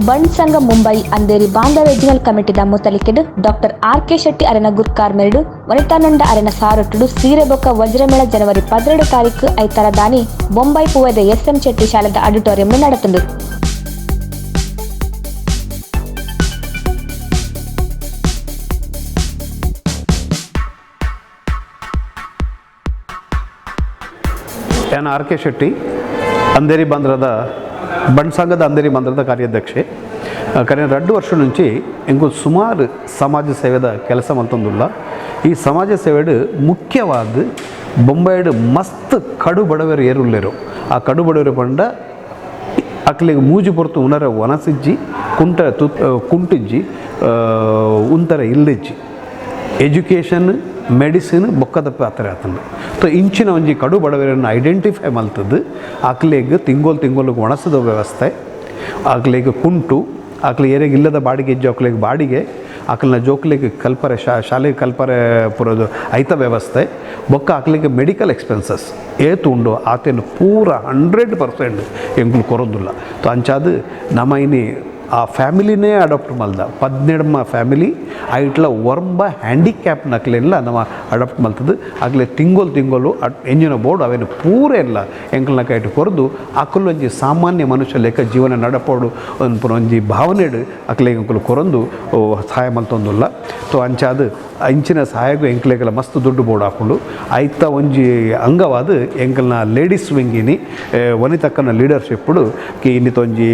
ಬಂಡ್ ಸಂಘ Mumbai Andheri ಬಾಂಧ ರೆಜಿನಲ್ ಕಮಿಟಿದ ಮುತಲಿಕೆಡು doctor RK. Shetty ಅರೆನ ಗುರ್ಕಾರ್ ಮೇಡು ವನಿತಾನಂದ ಅರೆನ ಸಾರೊಟ್ಟುಡು ಸೀರೆ ಬೊಕ್ಕ ವಜ್ರಮೇಳ ಜನವರಿ 12 ತಾರೀಕು ಐತರ ದಾನಿ ಬೊಂಬೈ ಪೂವದ ಎಸ್.ಎಂ. ಶೆಟ್ಟಿ ಶಾಲೆದ ಆಡಿಟೋರಿಯಂ ನಡೆತುಂಡು. ನಾನು ಆರ್.ಕೆ. ಶೆಟ್ಟಿ ಅಂದೇರಿ ಬಾಂಧ್ರದ ಬಂಡ್ ಸಂಘದ ಅಂದೇರಿ ಬಾಂಧ್ರದ ಕಾರ್ಯಾಧ್ಯಕ್ಷೆ. ಕಳೆದ 2 ವರ್ಷ నుంచి ಇಂಗು ಸುಮಾರು ಸಮಾಜ ಸೇವೆದ ಕೆಲಸ ಮಲ್ತೊಂದುಲ್ಲ. ಈ ಸಮಾಜ ಸೇವೆಡು ಮುಖ್ಯವಾದ ಬೊಂಬೈಡು ಮಸ್ತ್ ಕಡು ಬಡವರು ಏರುಲ್ಲೇರು. ಆ ಕಡು ಬಡವರು ಪಂಡ ಅಕ್ಲಿಗೆ ಮೂಜಿ ಪೊರ್ತು ಉನರ ಒನಸಿಜ್ಜಿ ಕುಂಟಿಜ್ಜಿ ಉಂತರ ಇಲ್ಲಿಜ್ಜಿ ಎಜುಕೇಷನ್ ಮೆಡಿಸಿನ್ ಬೊಕ್ಕದ ಪಾತ್ರ ಆತಂಡು. ಸೊ ಇಂಚಿನ ಒಂಜಿ ಕಡು ಬಡವರನ್ನು ಐಡೆಂಟಿಫೈ ಮಲ್ತದ್ದು ಆಕ್ಲಿಗೆ ತಿಂಗೋಲು ಒಣಸದ ವ್ಯವಸ್ಥೆ, ಆಕ್ಲಿಗೆ ಕುಂಟು ಆಕ್ಲಿಗೆ ಏರಿಗೆ ಇಲ್ಲದ ಬಾಡಿಗೆ ಇಜ್ಜು ಆಕ್ಲಿಗೆ ಬಾಡಿಗೆ ಆಕಲಿನ ಜೋಕ್ಲಿಗೆ ಕಲ್ಪರೆ ಶಾಲೆಗೆ ಕಲ್ಪರೆ ಪುರೋದು ಐತ ವ್ಯವಸ್ಥೆ ಬೊಕ್ಕ ಆಕ್ಲಿಗೆ ಮೆಡಿಕಲ್ ಎಕ್ಸ್ಪೆನ್ಸಸ್ ಏತುಂಡು ಆತೇನು ಪೂರ 100% ಎಂಕ್ಲು ಕೊರೊಂದುಲ್ಲ. ಸೊ ಅಂಚಾದು ನಮ್ಮ ಇನಿ ಆ ಫ್ಯಾಮಿಲಿನೇ ಅಡಾಪ್ಟ್ ಮಲ್ದ 12 ಫ್ಯಾಮಿಲಿ ಐಟ್ಲ ಒರ್ಬ ಹ್ಯಾಂಡಿಕ್ಯಾಪ್ ನಕ್ಲೆಲ್ಲ ನಮ್ಮ ಅಡಾಪ್ಟ್ ಮಲ್ತದ್ದು. ಆಗಲೇ ತಿಂಗೋಲು ಎಂಜಿನ ಬೋರ್ಡ್ ಅವೇನು ಪೂರ ಎಲ್ಲ ಎಂಕಲ್ನ ಕೈಟ್ ಕೊರದು ಅಕ್ಕಲು ಒಂಜಿ ಸಾಮಾನ್ಯ ಮನುಷ್ಯ ಲೆಕ್ಕ ಜೀವನ ನಡಪೋಡು ಒಂಜಿ ಭಾವನೆಡು ಅಕ್ಲೆ ಎಂಕಲು ಕೊರಂದು ಸಹಾಯ ಮಲ್ತೊಂದುಲ್ಲ. ಸೊ ಅಂಚಾದು ಅಂಚಿನ ಸಹಾಯಗೂ ಎಂಕ್ಲೆಗೆಲ್ಲ ಮಸ್ತ್ ದುಡ್ಡು ಬೋರ್ಡ್ ಹಾಕೊಂಡು ಐತ ಒಂಜಿ ಅಂಗವಾದ ಎಂಕಲ್ನ ಲೇಡೀಸ್ ವಿಂಗಿನಿ ವನಿತಕ್ಕನ ಲೀಡರ್ಶಿಪ್ಡು ಇನ್ನಿತೊಂಜಿ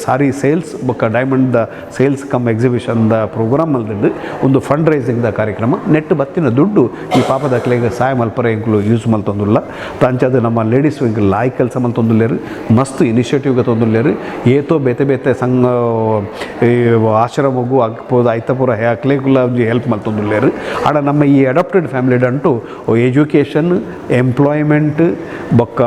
ಸಾರಿ ಸೇಲ್ಸ್ ಬೊಕ್ಕ ಡೈಮಂಡ್ ಸೇಲ್ಸ್ ಕಮ್ ಎಕ್ಸಿಬಿಷನ್ದ ಪ್ರೋಗ್ರಾಮ್ ಮಲ್ದಿದ್ದು ಒಂದು ಫಂಡ್ ರೈಸಿಂಗ್ದ ಕಾರ್ಯಕ್ರಮ ನೆಟ್ಟು ಬತ್ತಿನ ದುಡ್ಡು ಈ ಪಾಪದ ಅಕ್ಲೆಗೆ ಸಹಾಯ ಮಲ್ಪರೆ ಎಂಕ್ಲು ಯೂಸ್ ಮಲ್ತೊಂದುಲ್ಲ. ತಂಚದು ನಮ್ಮ ಲೇಡೀಸ್ ವಿಂಗ್ ಲಾಯ್ ಕೆಲಸ ಮಲ್ತೊಂದುಲ್ಲೇರು, ಮಸ್ತ್ ಇನಿಷಿಯೇಟಿವ್ಗೆ ತೊಂದುಲ್ಲೇರು. ಏತೋ ಬೇತೆ ಸಂಘ ಆಶ್ರಮಗೂ ಆಗ್ಬೋದು ಐತಪುರ ಅಕ್ಲೆಗುಲ್ಲ ಒಂಜಿ ಹೆಲ್ಪ್ ಮಲ್ತೊಂದುಲ್ಲೇರು. ಆಡ ನಮ್ಮ ಈ ಅಡಾಪ್ಟೆಡ್ ಫ್ಯಾಮಿಲಿಡಂಟು ಎಜುಕೇಷನ್, ಎಂಪ್ಲಾಯ್ಮೆಂಟ್ ಬೊಕ್ಕ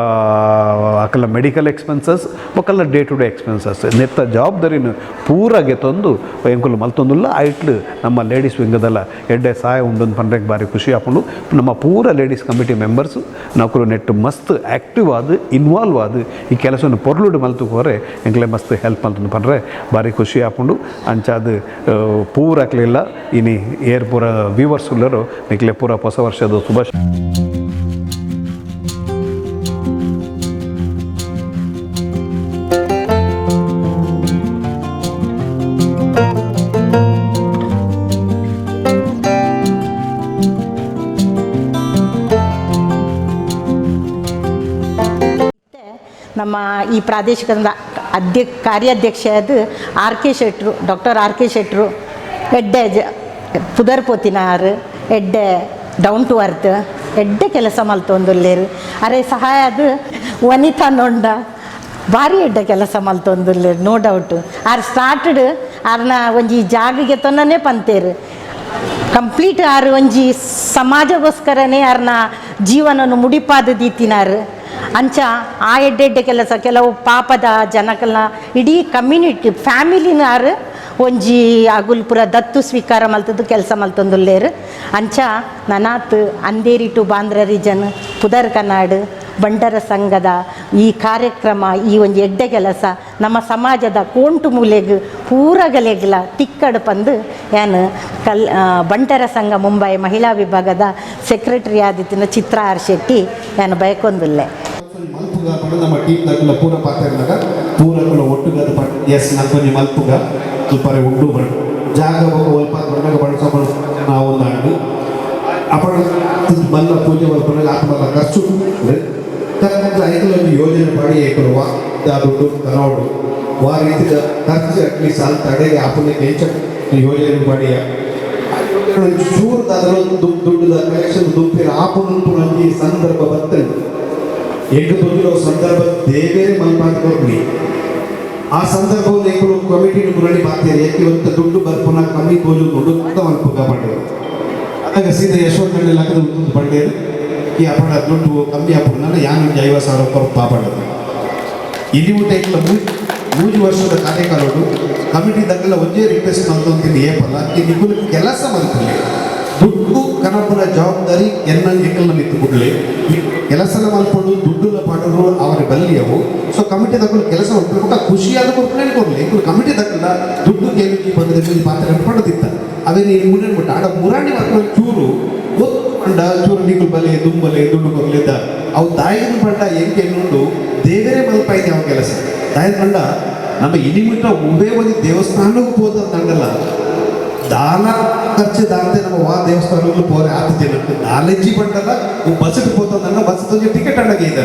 ಅಕಲ ಮೆಡಿಕಲ್ ಎಕ್ಸ್ಪೆನ್ಸಸ್ ಬೊಕ್ಕಲ್ಲ ಡೇ ಟು ಡೇ ಎಕ್ಸ್ಪೆನ್ಸಸ್ ನೆತ್ತ ಜವಾಬ್ದಾರಿನ ಪೂರಾಗೆ ತಂದು ಎಂಕುಲು ಮಲ್ತೊಂದುಲ್ಲ. ಐಟ್ಲು ನಮ್ಮ ಲೇಡೀಸ್ ವಿಂಗದಲ್ಲ ಎಡ್ಡೆ ಸಹಾಯ ಉಂಡೊಂದು ಪಂಡ್ರೆಗೆ ಭಾರಿ ಖುಷಿ ಹಾಕೊಂಡು ನಮ್ಮ ಪೂರ ಲೇಡೀಸ್ ಕಮಿಟಿ ಮೆಂಬರ್ಸು ನಾವು ನೆಟ್ಟು ಮಸ್ತ್ ಆ್ಯಕ್ಟಿವ್ ಆದ ಇನ್ವಾಲ್ವ್ ಆದ ಈ ಕೆಲಸವನ್ನು ಪೊರ್ಲುಡು ಮಲ್ತು ಹೋರೆ ಎಂಕ್ಲೆ ಮಸ್ತ್ ಹೆಲ್ಪ್ ಮಲ್ತಂದು ಪಂಡ್ರೆ ಭಾರಿ ಖುಷಿ ಹಾಕೊಂಡು ಅಂಚಾದು ಪೂರ ಹಾಕ್ಲಿಲ್ಲ ಇನಿ ಏರ್ ಪೂರ ವ್ಯೂವರ್ಸ್ ಉಳ್ಳರು ನಿಕ್ಲೆ ಪೂರ ಹೊಸ ವರ್ಷದ ಶುಭ. ನಮ್ಮ ಈ ಪ್ರಾದೇಶಿಕದ ಕಾರ್ಯಾಧ್ಯಕ್ಷರಾದ ಆರ್.ಕೆ. ಶೆಟ್ರು, ಡಾಕ್ಟರ್ ಆರ್.ಕೆ. ಶೆಟ್ರು ಎಡ್ಡೆ ಪುದರ್ ಪೋತಿನಾರು ಎಡ್ಡೆ ಡೌನ್ ಟು ಅರ್ತ್ ಎಡ್ಡೆ ಕೆಲಸ ಮಲ್ತೊಂದುಲ್ಲೇರು. ಅರೆ ಸಹಾಯ ಅದು ವನಿತಾ ನೊಂಡ ಭಾರಿ ಎಡ್ಡೆ ಕೆಲಸ ಮಲ್ತೊಂದುಲ್ಲೇರು ನೋ ಡೌಟ್. ಆರ್ ಸ್ಟಾರ್ಟಡ್ ಆರ್ನ ಒಂಜಿ ಜಾಗಿಗೆ ತೊನ್ನನೇ ಪಂತೇರು ಕಂಪ್ಲೀಟ್ ಆರು ಒಂಜಿ ಸಮಾಜಗೋಸ್ಕರನೇ ಆರ್ನ ಜೀವನವನ್ನು ಮುಡಿಪಾದ ದೀತಿನಾರು. ಅಂಚ ಆ ಎಡ್ಡೆ ಕೆಲಸ ಕೆಲವು ಪಾಪದ ಜನಕಲ್ನ ಇಡೀ ಕಮ್ಯುನಿಟಿ ಫ್ಯಾಮಿಲಿನಾರು ಒಂಜಿ ಅಗುಲ್ಪುರ ದತ್ತು ಸ್ವೀಕಾರ ಮಲ್ತದ್ದು ಕೆಲಸ ಮಲ್ತೊಂದುಲ್ಲೇರು. ಅಂಚ ನನಾತ್ ಅಂದೇರಿ ಟು ಬಾಂದ್ರ ರೀಜನ್ ಪುದರ್ ಕನಾಡು ಬಂಡರ ಸಂಘದ ಈ ಕಾರ್ಯಕ್ರಮ ಈ ಒಂದು ಎಡ್ಡೆ ಕೆಲಸ ನಮ್ಮ ಸಮಾಜದ ಕೋಂಟು ಮೂಲೆಗೆ ಪೂರಗಲೆಗ್ಲ ತಿಕ್ಕಡು ಪಂದು ಏನು ಬಂಟರ ಸಂಘ ಮುಂಬೈ ಮಹಿಳಾ ವಿಭಾಗದ ಸೆಕ್ರೆಟರಿ ಆದಿತ್ತಿನ ಚಿತ್ರ ಆರ್ ಶೆಟ್ಟಿ ಏನು ಬಯಕೊಂದುಲ್ಲೆ ನಮ್ಮ ಟೀಮ್ ದಾಖಲ ಪೂರ ಪಾತ್ರ ಪೂರಗಳ ಒಟ್ಟುಗದ ಎಸ್ ನಕ್ಕೊಂದು ಮಲ್ಪುಗ ತುಪ್ಪರೆ ಉಂಡು ಬಣ್ಣ ಜಾಗ ಒಲ್ಪ ಬಣ್ಣಗ ಬಳಸೋಣ ನಾವು ಒಂದು ಆಡು ಅಪಡ ಮಲ್ಲ ಪೂಜೆ ಮಲ್ಪನಾಗ ಆತ್ಮದ ಖರ್ಚು ಐದು ಯೋಜನೆ ಮಾಡಿ ಏಕರುವ ದುಡ್ಡು ಕನೋಡು ಆ ರೀತಿಯ ಖರ್ಚು ಅಟ್ಲೀಸ್ಟ್ ಅಲ್ಲಿ ತಡೆಗೆ ಆಪನೆ ಕೆಂಚ ಯೋಜನೆ ಮಾಡಿ ಚೂರ್ದಾದ್ರೂ ದುಡ್ಡುದ ಕಲೆಕ್ಷನ್ ದುಡ್ಡಿನ ಆಪನ ಈ ಸಂದರ್ಭ ಬರ್ತದೆ ಎಂಟು ತೊಂದಿರೋ ಸಂದರ್ಭ ದೇವೇ ಮಲ್ಪಾಡ್ಕೊಡ್ಲಿ ಆ ಸಂದರ್ಭವನ್ನು ಎಕ್ಕಳು ಕಮಿಟಿನ ಮುರಳಿ ಮಾಡ್ತಾರೆ ಏಕೆ ಇವತ್ತು ದುಡ್ಡು ಬರ್ಪುನ ಕಮ್ಮಿ ಗೋಜು ದುಡ್ಡು ಮಲ್ಪುಗ ಪಡೆಯರು ಅದಾಗ ಸೀದಾ ಯಶವಂತನಲ್ಲಿ ಲಕ್ಕದ ದುಡ್ಡು ಪಡೆಯರು ಈ ಅಪಡ ದುಡ್ಡು ಕಮ್ಮಿ ಹಾಕೊಂಡು ಯಾನು 50,000 ರೂಪಾಯಿ ಪಾಪಡೋದು ಇಲ್ಲಿ ಊಟ ಇಲ್ಲ 3 ವರ್ಷದ ಕಾರ್ಯಕಾಲಗಳು ಕಮಿಟಿ ದಕ್ಕೆಲ್ಲ ಒಂದೇ ರಿಕ್ವೆಸ್ಟ್ ಮಾಡ್ಕೊಂತೀನಿ ಏಪಲ್ಲ ಈ ನಿಗುಲು ಕೆಲಸ ಮಾಡ್ತೀನಿ ದುಡ್ಡು ಕನಪುರ ಜವಾಬ್ದಾರಿ ಎನ್ನ ಎಕ್ಕಲ್ನ ನಿಂತು ಬಿಡಲಿ ಕೆಲಸನ ಮಲ್ಕೊಂಡು ದುಡ್ಡು ಪಾಠಗಳು ಅವರ ಬಲ್ಲಿಯವು. ಸೊ ಕಮಿಟಿ ತಗೊಂಡು ಕೆಲಸ ಮಾಡ್ಬೇಕು ಖುಷಿಯಾದ ಕೊಡ್ಕೊಂಡೇ ಕೊಡಲಿ ಈಗ ಕಮಿಟಿ ತಗೊಂಡ ದುಡ್ಡು ಕೇಳಿ ಬಂದ ಪಾತ್ರ ಕಟ್ಕೊಳ್ಳೋದಿತ್ತ ಅವೇ ನೀನು ಮುಂದೆ ಬಿಟ್ಟು ಆಡ ಮುರಾಣಿ ಮಾಡ್ಕೊಂಡು ಚೂರು ಒತ್ತುಕೊಂಡ ಚೂರು ನೀರು ಬಲೆ ದುಂಬಲೆ ದುಡ್ಡು ಕೊರಲಿದ್ದ ಅವು ದಾಯಿನ ಪಂಡ ಹೆಂಗೆ ನೋಡು ದೇವರೇ ಮಲ್ಪಾಯ್ತು ಅವ ಕೆಲಸ ದಾಯಿನ ಪಂಡ ನಮ್ಮ ಇನಿಮಿಟ್ಟ ಉಂಬೇ ಒಂದು ದೇವಸ್ಥಾನಕ್ಕೂ ಹೋದ ತಂಡಲ್ಲ ದಾನ ಖರ್ಚು ದಾನತೆ ನಮ್ಮ ವಾ ದೇವಸ್ಥಾನಗಳು ಪೋರೆ ಆತು ಜನಕ್ಕೆ ನಾಲೆಜ್ಜಿ ಪಂಡಲ್ಲ ಬಸ್ಸಿಗೆ పోతుందన్న ಬಸ್ ತೊಂದು ಟಿಕೆಟ್ ಅಂಡಗೆ ಇದೆ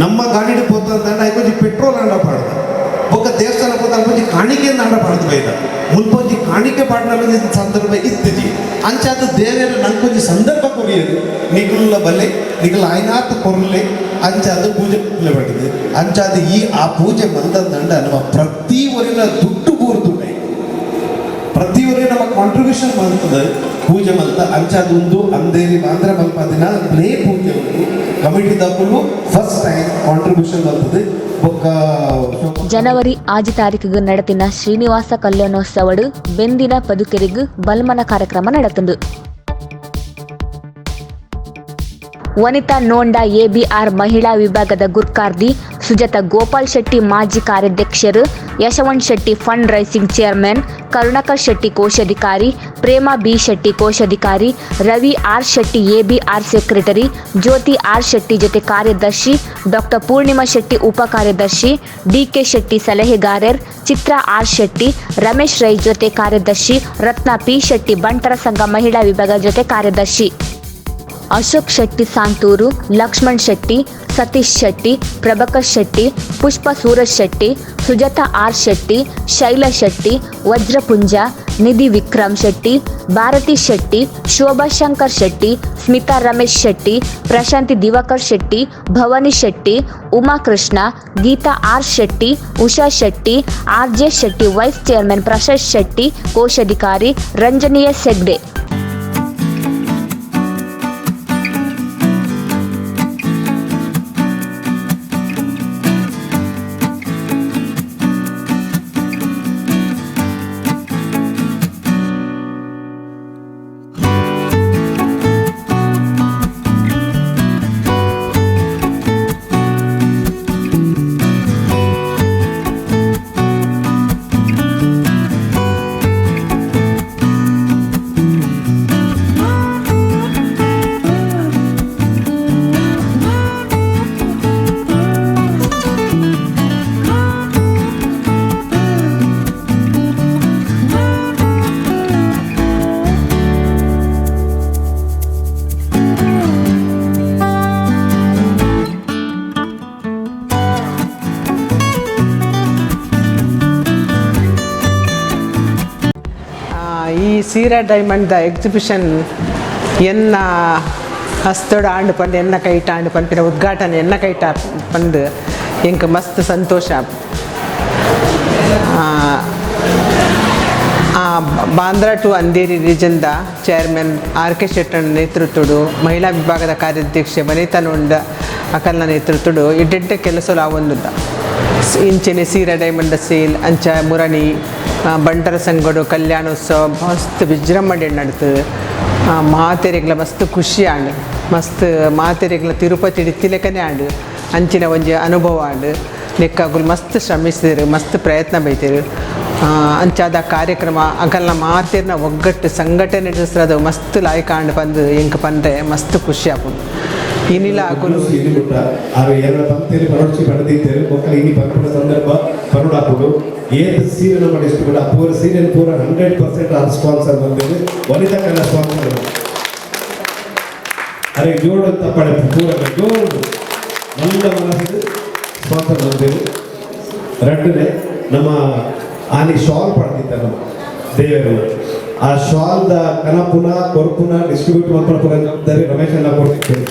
ನಮ್ಮ ಗಾಡಿಗೆ పోతుందంటే కొంచెం పెట్రోల్ అండ పాడదు ఒక దేవస్థాನ పోతాను కొంచెం కాಣಿಕೆಯನ್ನು ಅಂಡ ಪಾಡದು ಬೈದ ಮುಲ್ಪೊಂಜಿ ಕಾಣಿಕೆ ಪಾಡ್ನಲ್ಲ ಸಂದರ್ಭ ಇತ್ತಿಜಿ ಅಂಚಾದ ದೇವೇರು ನಂಗೆ ಕೊಂಚ ಸಂದರ್ಭ ಕೊರಿಯದು ನಿಗುಲ್ಲ ಬಲ್ಲೆ ನಿಗುಲ ಆಯ್ನಾತ ಕೊರಲೆ ಅಂಚಾದ ಪೂಜೆ ಪಡಿದೆ ಅಂಚಾದ ಆ ಪೂಜೆ ಮಂದಂದಂಡ ನಮ್ಮ ಪ್ರತಿ ಊರಿನ ದುಡ್ಡು ಕೂರ್ದುಂಡೆ ಪ್ರತಿ ಊರಿಗೆ ನಮ್ಮ ಕಾಂಟ್ರಿಬ್ಯೂಷನ್ ಮಾಡ್ತದೆ ಪೂಜೆ ಮಲ್ತ ಅಂಚಾದೊಂದು ಅಂದೇರಿ ಬಾಂದ್ರ ಮಲ್ಪದಿನ ಪ್ಲೇ ಪೂಜೆ ಉಂಟು ಕಮಿಟಿ ತಗೊಂಡು ಫಸ್ಟ್ ಟೈಮ್ ಕಾಂಟ್ರಿಬ್ಯೂಷನ್ ಮಾಡ್ತದೆ ಜನವರಿ 6 ತಾರೀಕಿಗೆ ನಡೆತಿನ ಶ್ರೀನಿವಾಸ ಕಲ್ಯಾಣೋತ್ಸವಡು ಬೆಂದಿನ ಪದುಕೆರಿಗು ಬಲ್ಮನ ಕಾರ್ಯಕ್ರಮ ನಡೆತುಂಡು. ವನಿತಾ ನೋಂಡ ಎಬಿಆರ್ ಮಹಿಳಾ ವಿಭಾಗದ ಗುರ್ಕಾರ್ದಿ ಸುಜಾತ ಗೋಪಾಲ್ ಶೆಟ್ಟಿ ಮಾಜಿ ಕಾರ್ಯಾಧ್ಯಕ್ಷರು, Yashwant Shetty fund raising chairman, Karunakar Shetty ಕೋಶಾಧಿಕಾರಿ, ಪ್ರೇಮಾ ಬಿ ಶೆಟ್ಟಿ ಕೋಶಾಧಿಕಾರಿ, Ravi R Shetty ABR secretary, Jyothi R Shetty ಜೊತೆ ಕಾರ್ಯದರ್ಶಿ, ಡಾಕ್ಟರ್ ಪೂರ್ಣಿಮಾ ಶೆಟ್ಟಿ ಉಪ ಕಾರ್ಯದರ್ಶಿ, ಡಿಕೆ ಶೆಟ್ಟಿ ಸಲಹೆಗಾರರ್, ಚಿತ್ರಾ ಆರ್ ಶೆಟ್ಟಿ, ರಮೇಶ್ ರೈ ಜೊತೆ ಕಾರ್ಯದರ್ಶಿ, ರತ್ನಾ ಪಿ ಶೆಟ್ಟಿ ಬಂಟರ ಸಂಘ ಮಹಿಳಾ ವಿಭಾಗ ಜೊತೆ ಕಾರ್ಯದರ್ಶಿ, Ashok Shetty Santhoor, Lakshman Shetty, Satish Shetty, Prabhakar Shetty, Pushpa Suraj Shetty, Sujatha R Shetty, Shaila Shetty, Vajrapunja, Nidhi Vikram Shetty, Bharathi Shetty, Shobha Shankar Shetty, Smitha Ramesh Shetty, Prashanthi Diwakar Shetty, Bhavani Shetty, Umakrishna, Geetha R Shetty, Usha Shetty, R J Shetty vice chairman, Prashant Shetty ಕೋಶಾಧಿಕಾರಿ, ರಂಜನೀಯ ಸೆಗ್ಡೆ. ಈ ಸೀರಾ ಡೈಮಂಡ್ ಎಕ್ಸಿಬಿಷನ್ ಎನ್ನ ಹಸ್ತೋಡು ಆಂಡು ಪಂಡು ಎನ್ನ ಕೈಟ ಆಂಡು ಪಂಪಿನ ಉದ್ಘಾಟನೆ ಎನ್ನ ಕೈಟ ಪಂಡು ಎಂಕ್ ಮಸ್ತ್ ಸಂತೋಷ. ಬಾಂದ್ರಾ ಟು ಅಂಧೇರಿ ರೀಜನ್ದ ಚೇರ್ಮನ್ ಆರ್ ಕೆ ಶೆಟ್ಟನ ನೇತೃತ್ವಡು, ಮಹಿಳಾ ವಿಭಾಗದ ಕಾರ್ಯಾಧ್ಯಕ್ಷೆ ವನಿತಾ ನೋಂಡ ಅಕಲ್ನ ನೇತೃತ್ವಡು ಇಡ್ಡೆಡ್ಡೆ ಕೆಲಸಲು ಆವೊಂದುಂಡ ಇಂಚೆನೆ ಸೀರಾ ಡೈಮಂಡ್ ಸೇಲ್ ಅಂಚ ಮುರಣಿ ಬಂಟರ ಸಂಘಡು ಕಲ್ಯಾಣೋತ್ಸವ ಮಸ್ತ್ ವಿಜೃಂಭಣೆ ನಡ್ತು. ಮಾತೆರೆಗ್ಲ ಮಸ್ತ್ ಖುಷಿ ಆಂಡು, ಮಸ್ತ್ ಮಾತೆರೆಗ್ಲ ತಿರುಪತಿ ಇಡಿತಿಲೆಕನೇ ಆಂಡು ಅಂಚಿನ ಒಂಜಿ ಅನುಭವ ಆಂಡು. ಲೆಕ್ಕಾಗುಲು ಮಸ್ತ್ ಶ್ರಮಿಸಿದರು, ಮಸ್ತ್ ಪ್ರಯತ್ನ ಬೈತರು. ಅಂಚಾದ ಕಾರ್ಯಕ್ರಮ ಅಕಲ್ನ ಮಾತೆರ್ನ ಒಗ್ಗಟ್ಟು ಸಂಘಟನೆ ನಡೆಸ್ರದ ಮಸ್ತ್ ಲಾಯ್ಕಾಂಡು ಬಂದು ಎಂಕ್ ಪಂಡ್ರೆ ಮಸ್ತ್ ಖುಷಿ ಆಪುಂಡು. ಇನ್ನಿಲ್ಲ ಆಕುಲು ಆರು ಎರಡು ಪಂಕ್ತಿಯಲ್ಲಿ ಪರೋಕ್ಷಿ ಪಡೆದಿದ್ದೇವೆ ಮಕ್ಕಳು ಇನಿ ಪಂಪಡ ಸಂದರ್ಭ ಪರೋಡಾಪುಡು ಏನು ಸೀರೆನ ಮಾಡಿಷ್ಟು ಕೂಡ ಪೂರ ಸೀರೆನ ಪೂರ 100% ಆ ಸ್ಪಾನ್ಸರ್ ಬಂದಿದೆ. ವನಿತಾ ಕನ್ನಡ ಸ್ಪಾನ್ಸರ್ ಅರೆ ಜೋಡು ಅಂತ ಪಡೆ ಪೂರ ಜೋಡು நல்ல ಮನಸ್ಸು ಸ್ಪಾನ್ಸರ್ ಬಂದಿದೆ. ரெண்டுನೇ ನಮ್ಮ ಆನಿ ಶಾಲ್ ಪಡೆದಿದ್ದ ನಮ್ಮ ದೇವರು ಆ ಶಾಲ್ದ ಕನಪುನ ಕೊರ್ಪುನ ಡಿಸ್ಟ್ರಿಬ್ಯೂಟ್ ಮಾಡ್ಕೊಳ್ಳೋ ಜವಾಬ್ದಾರಿ ರಮೇಶ್ ಅಣ್ಣ ಕೊಡ್ತಿದ್ದೇವೆ.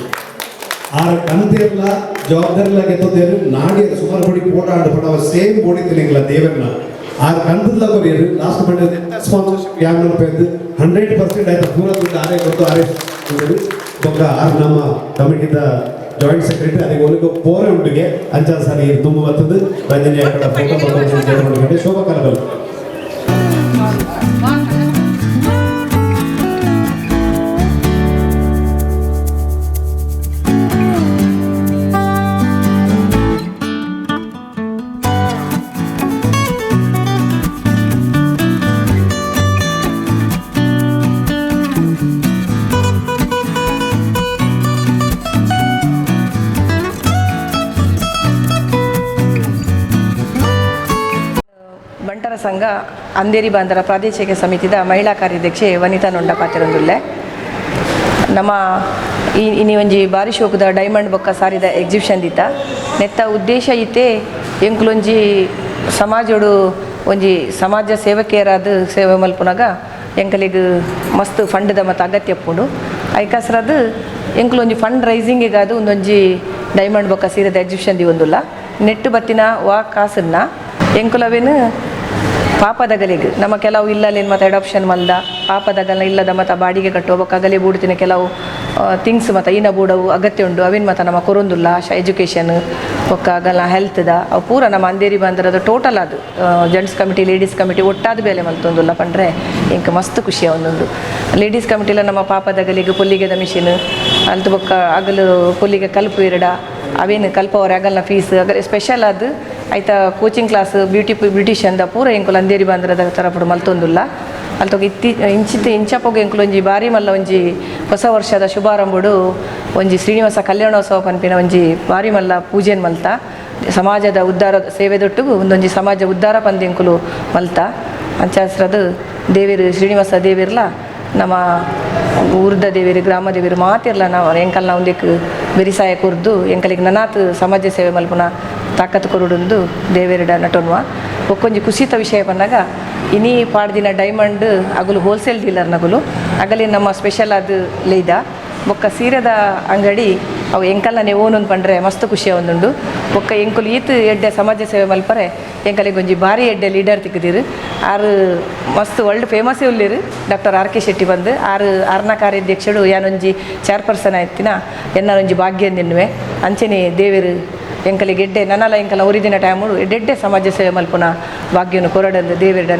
ಆ ಕಂತೆಲ್ಲ ಜವಾಬ್ದಾರಿಲಾಗೆ ಎತ್ತೋದೇರು ನಾಡಿ ಸುಮಾರು ಬಡಿ ಫೋಟೋ ಆಡು ಪಡ ಸೇಮ್ ಬೋಡಿ ತಿನ್ನಂಗಿಲ್ಲ ದೇವರನ್ನ ಆ ಕಂತದ ಬರೀರು ಲಾಸ್ಟ್ ಮಾಡಿದ ಸ್ಪಾನ್ಸರ್ಶಿಪ್ 200 ರೂಪಾಯಿ 100% ಆಯ್ತು. ಪೂರ ದುಡ್ಡು ಆರೇ ಗೊತ್ತು ಆರೇ ಬೊಕ್ಕ ನಮ್ಮ ಕಮಿಟಿದ ಜಾಯಿಂಟ್ ಸೆಕ್ರೆಟರಿ ಅದಕ್ಕೆ ಒಳಗೆ ಪೋರೆ ಉಂಟಿಗೆ ಅಂಚಾದ ಸಾರಿ ತುಂಬ ಬರ್ತದೆ ರಂಜನಿ ಆ ಕಡೆ ಫೋಟೋ ಶೋಭಾ ಕಲಬಲ್ ವನಿತರ ಸಂಘ ಅಂದೇರಿ ಬಾಂಧರ ಪ್ರಾದೇಶಿಕ ಸಮಿತಿದ ಮಹಿಳಾ ಕಾರ್ಯಾಧ್ಯಕ್ಷೆ ವನಿತಾ ನೊಂಡ ಪಾತಿರೊಂದುಲ್ಲೆ. ನಮ್ಮ ಇನಿ ಒಂಜಿ ಬಾರಿ ಶೋಕದ ಡೈಮಂಡ್ ಬೊಕ್ಕ ಸಾರಿದ ಎಕ್ಸಿಬಿಷನ್ ದಿತ್ತ ನೆತ್ತ ಉದ್ದೇಶ ಇತ್ತೆ ಎಂಕ್ಲೊಂಜಿ ಸಮಾಜಡು ಒಂಜಿ ಸಮಾಜ ಸೇವಕಿಯರಾದ ಸೇವೆ ಮಲ್ಪುನಾಗ ಎಂಕಲಿಗೆ ಮಸ್ತ್ ಫಂಡ್ದ ಮತ್ತು ಅಗತ್ಯ ಉಪ್ಪುಂಡು. ಐಕಾಸ್ರದು ಎಂಕ್ಲೊಂಜಿ ಫಂಡ್ ರೈಸಿಂಗಿಗಾದು ಒಂದೊಂಜಿ ಡೈಮಂಡ್ ಬೊಕ್ಕ ಸೀರೆದ ಎಕ್ಸಿಬಿಷನ್ ದಿ ಒಂದುಲ್ಲ ನೆಟ್ಟು ಬತ್ತಿನ ವಾ ಕಾಸನ್ನ ಎಂಕುಲವೇನು ಪಾಪದಗಲಿಗೆ ನಮ್ಮ ಕೆಲವು ಇಲ್ಲಲೇನು ಮತ್ತು ಅಡಾಪ್ಷನ್ ಮಲ್ದ ಪಾಪದಗಲ ಇಲ್ಲದ ಮತ್ತು ಬಾಡಿಗೆ ಕಟ್ಟೋಬೇಕು ಅಗಲೇ ಬೂಡ್ತಿನ ಕೆಲವು ಥಿಂಗ್ಸ್ ಮತ್ತು ಈನ ಬೂಡವು ಅಗತ್ಯ ಉಂಡು ಅವೇನು ಮತ್ತು ನಮ್ಮ ಕೊರೊಂದುಲ್ಲ ಎಜುಕೇಷನ್ ಒಕ್ಕ ಆಗಲ್ಲ ಹೆಲ್ತ್ದ ಅವು ಪೂರ ನಮ್ಮ ಅಂದೇರಿ ಬಂದಿರೋದು ಟೋಟಲ್ ಅದು ಜೆಂಟ್ಸ್ ಕಮಿಟಿ ಲೇಡೀಸ್ ಕಮಿಟಿ ಒಟ್ಟಾದ ಬೇಲೆ ಮಲ್ತೊಂದುಲ್ಲ ಪಂಡ್ರೆ ಇಂಕ ಮಸ್ತ್ ಖುಷಿಯ ಒಂದೊಂದು ಲೇಡೀಸ್ ಕಮಿಟಿಲ ನಮ್ಮ ಪಾಪದಗಲಿಗೆ ಪುಲ್ಲಿಗೆದ ಮಿಷಿನ್ ಅಲ್ತು ಬೊಕ್ಕ ಅಗಲು ಪುಲ್ಲಿಗೆ ಕಲ್ಪು ಎರಡ ಅವೇನು ಕಲ್ಪವ್ರೆ ಅಗಲ್ನ ಫೀಸ್ ಅಗಲ ಸ್ಪೆಷಲ್ ಅದು ಆಯ್ತಾ ಕೋಚಿಂಗ್ ಕ್ಲಾಸ್ ಬ್ಯೂಟಿಷಿಯನ್ದ ಪೂರ ಎಂಕುಲು ಅಂದೇರಿ ಬಾಂದ್ರದ ತರಪಡು ಮಲ್ತೊಂದುಲ್ಲ ಅಲ್ತೋಗಿ ಇಂಚಪ್ಪೋಗಿ ಎಂಕುಲು ಒಂಜಿ ಬಾರಿ ಮಲ್ಲ ಒಂಜಿ ಹೊಸ ವರ್ಷದ ಶುಭಾರಂಭಡು ಒಂಜಿ ಶ್ರೀನಿವಾಸ ಕಲ್ಯಾಣೋತ್ಸವ ಪನ್ಪಿನ ಒಂಜಿ ಬಾರಿ ಮಲ್ಲ ಪೂಜೆನ್ ಮಲ್ತ ಸಮಾಜದ ಉದ್ಧಾರ ಸೇವೆದೊಟ್ಟಿಗೂ ಒಂದೊಂಜಿ ಸಮಾಜ ಉದ್ಧಾರ ಪಂದ್ಯಂಕುಲು ಮಲ್ತ ಅಂಚಾಸ್ರದು ದೇವೇರು ಶ್ರೀನಿವಾಸ ದೇವಿರ್ಲ ನಮ್ಮ ಊರ್ದ ದೇವೇರು ಗ್ರಾಮ ದೇವೇರು ಮಾತಿರ್ಲ ನಾವು ಎಂಕಲ್ನ ಒಂದಕ್ಕೆ ಬೆರಿಸಾಯ ಕುರ್ದು ಎಂಕಲಿಗೆ ನನಾತ್ ಸಮಾಜ ಸೇವೆ ಮಲ್ಪುನ ತಾಕತ್ತು ಕೊರುಡುಂದು ದೇವೇರಿಡ ನಟೋನ್ವ ಒಕ್ಕೊಂಜಿ ಕುಸಿತ ವಿಷಯ ಬಂದಾಗ ಇನಿ ಪಾಡ್ದಿನ ಡೈಮಂಡ್ ಅಗಲು ಹೋಲ್ಸೇಲ್ ಡೀಲರ್ ನಗಲು ಅಗಲಿ ನಮ್ಮ ಸ್ಪೆಷಲ್ ಅದು ಲೇದ ಬೊಕ್ಕ ಸೀರೆದ ಅಂಗಡಿ ಅವು ಎಂಕಲ್ನೇ ಓನೊಂದು ಪಂಡ್ರೆ ಮಸ್ತ್ ಖುಷಿಯ ಒಂದುಂಡು ಬೊಕ್ಕ ಎಂಕುಲು ಈತ್ ಎಡ್ಡೆ ಸಮಾಜ ಸೇವೆ ಮಲ್ಪರೆ ಎಂಕಲಿಗೆ ಒಂಜಿ ಭಾರಿ ಎಡ್ಡೆ ಲೀಡರ್ ತಿಕ್ಕದಿರು ಆರು ಮಸ್ತ್ ವರ್ಲ್ಡ್ ಫೇಮಸ್ಸೇ ಉಳ್ಳೇರು ಡಾಕ್ಟರ್ ಆರ್.ಕೆ. ಶೆಟ್ಟಿ ಬಂದು ಆರ್ನ ಕಾರ್ಯಾಧ್ಯಕ್ಷಡು ಯಾನೊಂಜಿ ಚೇರ್ಪರ್ಸನ್ ಆಯ್ತಿನ ಎನ್ನೊಂಜಿ ಭಾಗ್ಯ ನಿನ್ನುವೆ ಅಂಚನೆ ದೇವೇರು ಎಂಕಲಿಗೆ ಎಡ್ಡೆ ನನ್ನಲ್ಲ ಎಂಕಲ ಉರಿದಿನ ಟೈಮು ಎಡ್ಡೆ ಸಮಾಜ ಸೇವೆ ಮಲ್ಪುನ ಭಾಗ್ಯನು ಕೊರಡಂದು ದೇವೇರಿಡ